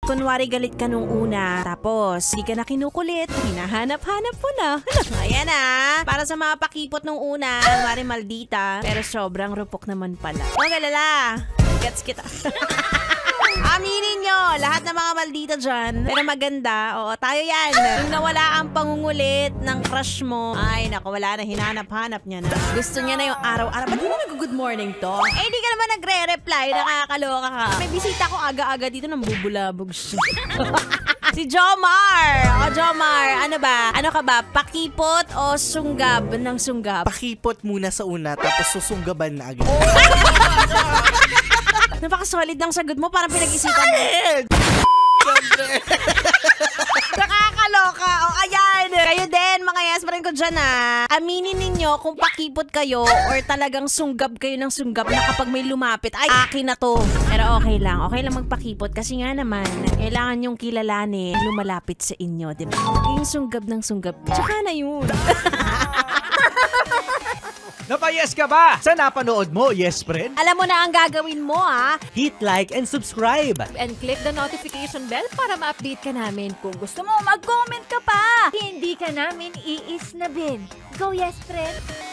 kunwari galit ka nung una, tapos di ka na kinukulit, hinahanap-hanap mo na. Ayan na, para sa mga pakipot nung una, kunwari maldita, pero sobrang rupok naman pala. Huwag alala, gets kita. Aminin nyo, lahat ng mga maldita dyan. Pero maganda, oo, tayo yan. Yung nawala ang pangungulit ng crush mo, ay naku, wala na, hinanap-hanap niya na. Gusto niya na yung araw-araw. Ba't di mo nag-good morning to? Eh, di ka naman nagre-reply, nakakaloka ka. May bisita ko aga-aga dito ng bubulabog siya. Si Jomar! O Jomar, ano ba? Ano ka ba? Pakipot o sunggab ng sunggab? Pakipot muna sa una, tapos susunggaban na agad. Napaka-solid ng sagot mo, parang pinag-isipan mo. Nakakaloka. O ayan, kayo din, mga yes friend ko dyan aminin ninyo kung pakipot kayo or talagang sunggab kayo ng sunggab na kapag may lumapit, ay, akin na to. Pero okay lang magpakipot kasi nga naman, kailangan yung kilalanin lumalapit sa inyo, diba? Yung sunggab ng sunggab, tsaka na yun. Napayes ka ba sa napanood mo, yes friend? Alam mo na ang gagawin mo, Hit like and subscribe. And click the notification bell para ma-update ka namin. Kung gusto mo, mag-comment ka pa. Hindi ka namin iisnabin. Go, yes, friend!